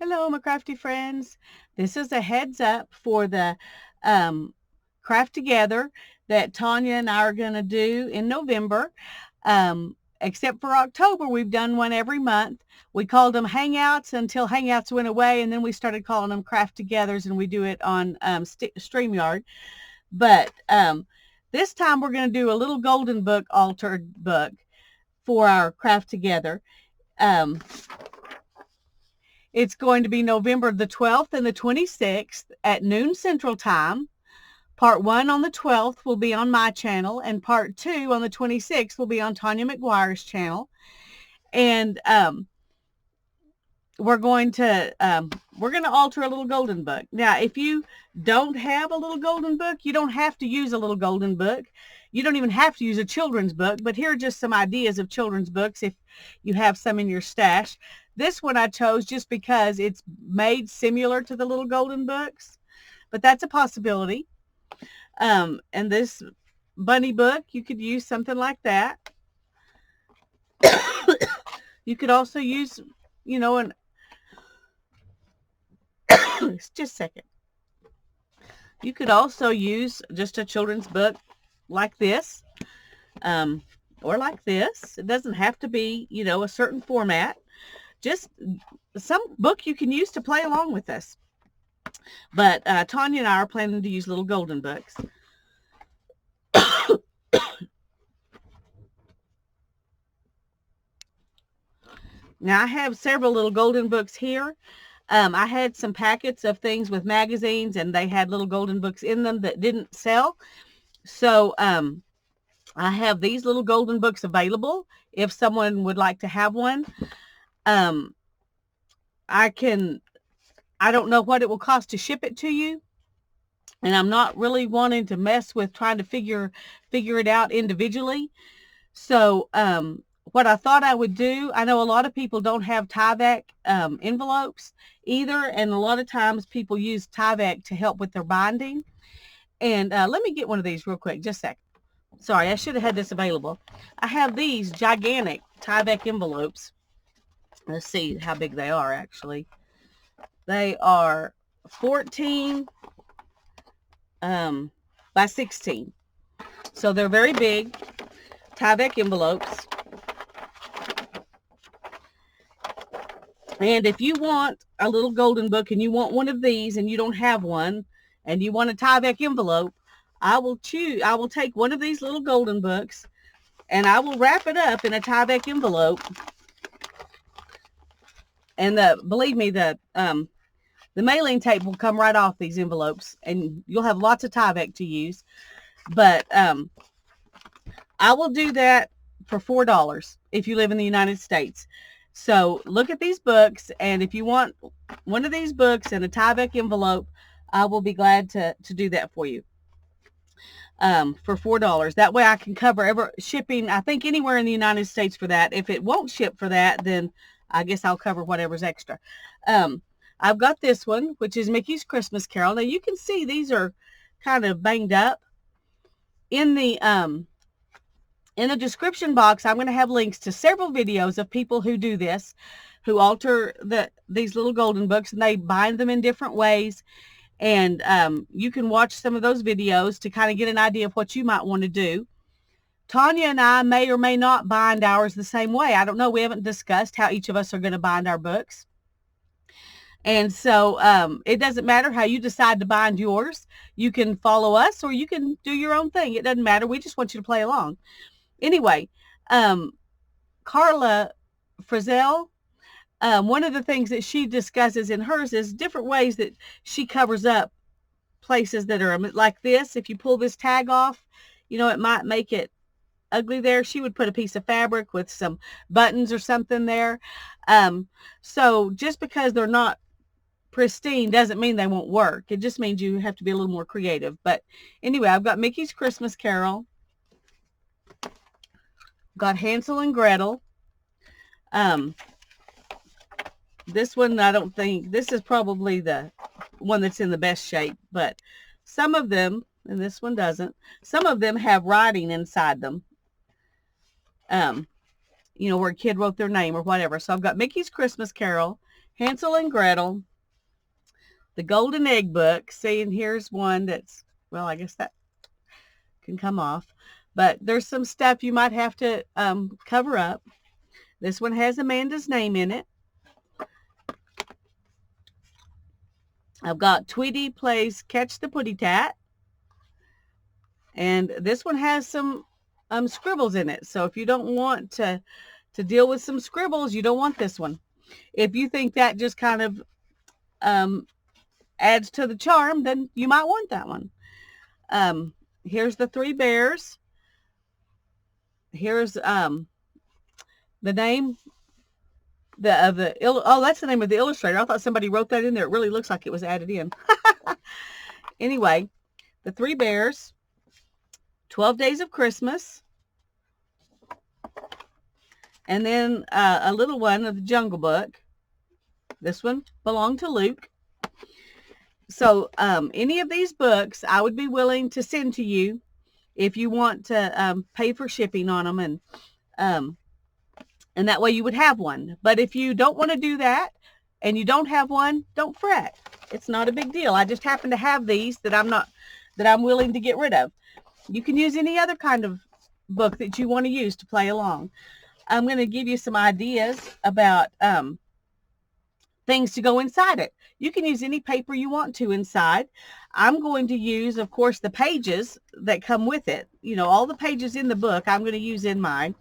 Hello, my crafty friends. This is a heads up for the craft together that Tanya and I are going to do in November. Except for October, we've done one every month. We called them Hangouts until Hangouts went away, and then we started calling them Craft Togethers, and we do it on StreamYard. But this time we're going to do a little golden book altered book for our Craft Together. Um, It's going to be November the 12th and the 26th at noon Central Time. Part 1 on the 12th will be on my channel, and Part 2 on the 26th will be on Tanya McGuire's channel. And we're going to alter a little golden book. Now, if you don't have a little golden book, you don't have to use a little golden book. You don't even have to use a children's book, but here are just some ideas of children's books if you have some in your stash. This one I chose just because it's made similar to the little golden books, but that's a possibility. And this bunny book, you could use something like that. You could also use, an just a second. You could also use just a children's book like this, or like this. It doesn't have to be, a certain format. Just some book you can use to play along with us. But Tanya and I are planning to use little golden books. Now I have several little golden books here. I had some packets of things with magazines, and they had little golden books in them that didn't sell. So I have these little golden books available if someone would like to have one. I don't know what it will cost to ship it to you. And I'm not really wanting to mess with trying to figure it out individually. So what I thought I would do, I know a lot of people don't have Tyvek envelopes either, and a lot of times people use Tyvek to help with their binding. And let me get one of these real quick, just a second. Sorry, I should have had this available. I have these gigantic Tyvek envelopes. Let's see how big they are, actually. They are 14 by 16. So they're very big Tyvek envelopes. And if you want a little golden book and you want one of these and you don't have one and you want a Tyvek envelope, I will take one of these little golden books and I will wrap it up in a Tyvek envelope. And believe me, the mailing tape will come right off these envelopes, and you'll have lots of Tyvek to use. But I will do that for $4 if you live in the United States. So look at these books, and if you want one of these books in a Tyvek envelope, I will be glad to do that for you for $4. That way I can cover shipping, I think, anywhere in the United States for that. If it won't ship for that, then I guess I'll cover whatever's extra. I've got this one, which is Mickey's Christmas Carol. Now you can see these are kind of banged up. In the description box, I'm going to have links to several videos of people who do this, who alter these little golden books, and they bind them in different ways. And you can watch some of those videos to kind of get an idea of what you might want to do. Tanya and I may or may not bind ours the same way. I don't know. We haven't discussed how each of us are going to bind our books. And so it doesn't matter how you decide to bind yours. You can follow us or you can do your own thing. It doesn't matter. We just want you to play along. Anyway, Carla Frizzell, one of the things that she discusses in hers is different ways that she covers up places that are like this. If you pull this tag off, it might make it ugly there. She would put a piece of fabric with some buttons or something there. So just because they're not pristine doesn't mean they won't work. It just means you have to be a little more creative. But anyway, I've got Mickey's Christmas Carol. Got Hansel and Gretel. This one, I don't think, this is probably the one that's in the best shape, but some of them, and this one doesn't, some of them have writing inside them. Where a kid wrote their name or whatever. So I've got Mickey's Christmas Carol, Hansel and Gretel, the Golden Egg book. See, and here's one that's, well, I guess that can come off. But there's some stuff you might have to cover up. This one has Amanda's name in it. I've got Tweety Plays Catch the Putty Tat. And this one has some scribbles in it. So if you don't want to deal with some scribbles, you don't want this one. If you think that just kind of adds to the charm, then you might want that one. Here's the Three Bears. Here's the name that's the name of the illustrator. I thought somebody wrote that in there. It really looks like it was added in. Anyway, the Three Bears, 12 Days of Christmas, and then a little one of the Jungle Book. This one belonged to Luke. So any of these books I would be willing to send to you if you want to pay for shipping on them, and that way you would have one. But if you don't want to do that and you don't have one, don't fret. It's not a big deal. I just happen to have these that I'm willing to get rid of. You can use any other kind of book that you want to use to play along. I'm going to give you some ideas about things to go inside it. You can use any paper you want to inside. I'm going to use, of course, the pages that come with it. You know, all the pages in the book I'm going to use in mine,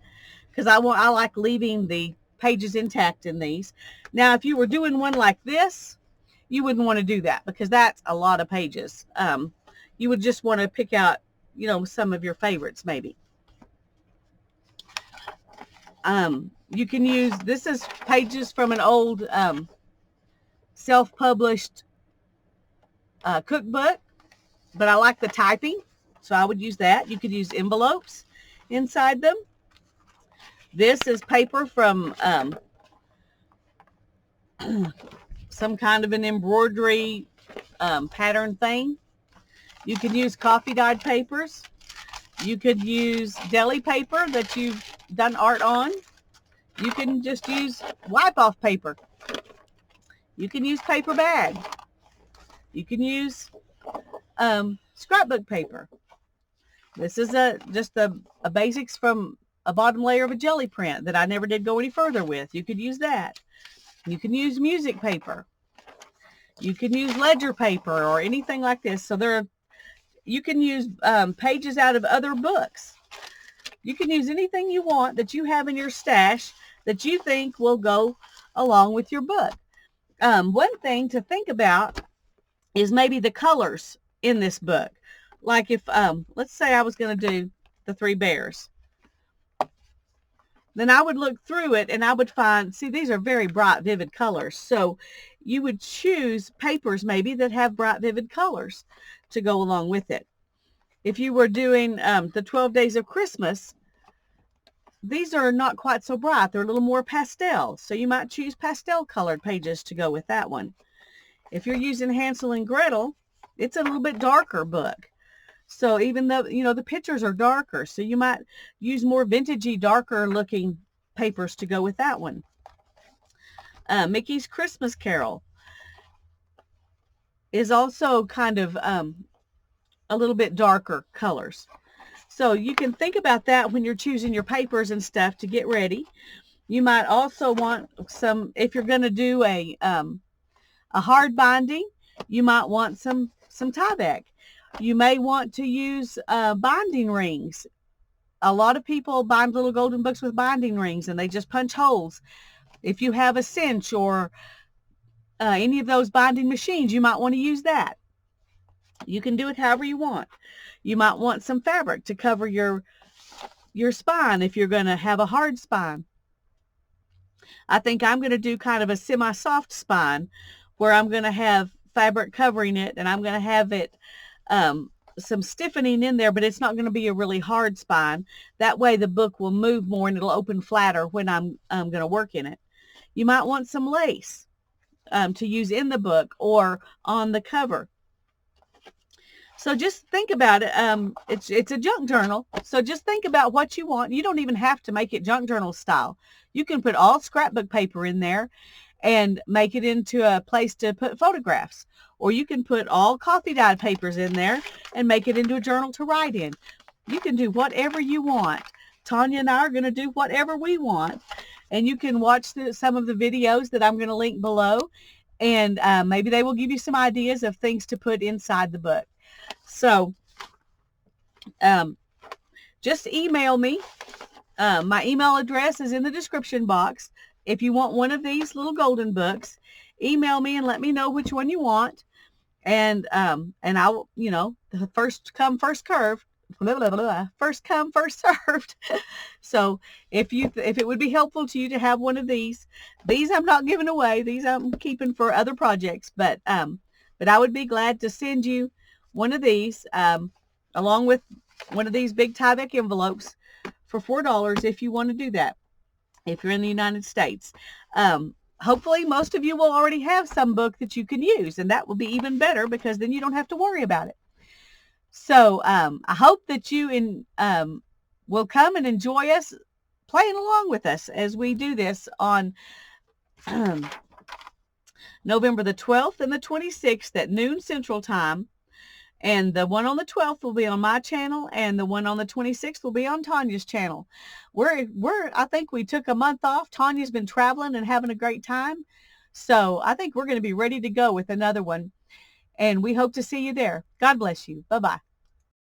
because I like leaving the pages intact in these. Now, if you were doing one like this, you wouldn't want to do that because that's a lot of pages. You would just want to pick out, you know, some of your favorites maybe. You can use, this is pages from an old self-published cookbook, but I like the typing, so I would use that. You could use envelopes inside them. This is paper from some kind of an embroidery pattern thing. You can use coffee dyed papers. You could use deli paper that you've done art on. You can just use wipe off paper. You can use paper bag. You can use scrapbook paper. This is just a basics from a bottom layer of a jelly print that I never did go any further with. You could use that. You can use music paper. You can use ledger paper or anything like this. So you can use pages out of other books. You can use anything you want that you have in your stash that you think will go along with your book. One thing to think about is maybe the colors in this book. Like if, let's say I was going to do the Three Bears. Then I would look through it and I would find, see, these are very bright, vivid colors. So you would choose papers maybe that have bright, vivid colors to go along with it. If you were doing the 12 Days of Christmas, these are not quite so bright. They're a little more pastel. So you might choose pastel colored pages to go with that one. If you're using Hansel and Gretel, it's a little bit darker book. So even though, you know, the pictures are darker, so you might use more vintagey, darker looking papers to go with that one. Mickey's Christmas Carol is also kind of a little bit darker colors. So you can think about that when you're choosing your papers and stuff to get ready. You might also want some, if you're going to do a hard binding, you might want some Tyvek. You may want to use binding rings. A lot of people bind little golden books with binding rings and they just punch holes. If you have a cinch or any of those binding machines, you might want to use that. You can do it however you want. You might want some fabric to cover your spine if you're going to have a hard spine. I think I'm going to do kind of a semi-soft spine where I'm going to have fabric covering it and I'm going to have it some stiffening in there, but it's not going to be a really hard spine. That way the book will move more and it'll open flatter when I'm going to work in it. You might want some lace to use in the book or on the cover. So just think about it. It's a junk journal. So just think about what you want. You don't even have to make it junk journal style. You can put all scrapbook paper in there and make it into a place to put photographs. Or you can put all coffee dyed papers in there and make it into a journal to write in. You can do whatever you want. Tanya and I are going to do whatever we want. And you can watch some of the videos that I'm going to link below. And maybe they will give you some ideas of things to put inside the book. So just email me. My email address is in the description box. If you want one of these little golden books, email me and let me know which one you want. And I will, the first come, first served. First come, first served. So if it would be helpful to you to have one of these I'm not giving away. These I'm keeping for other projects, but I would be glad to send you one of these, along with one of these big Tyvek envelopes for $4 if you want to do that, if you're in the United States. Hopefully most of you will already have some book that you can use, and that will be even better because then you don't have to worry about it. So I hope that you will come and enjoy us playing along with us as we do this on November the 12th and the 26th at noon Central Time. And the one on the 12th will be on my channel, and the one on the 26th will be on Tanya's channel. I think we took a month off. Tanya's been traveling and having a great time. So I think we're going to be ready to go with another one. And we hope to see you there. God bless you. Bye-bye.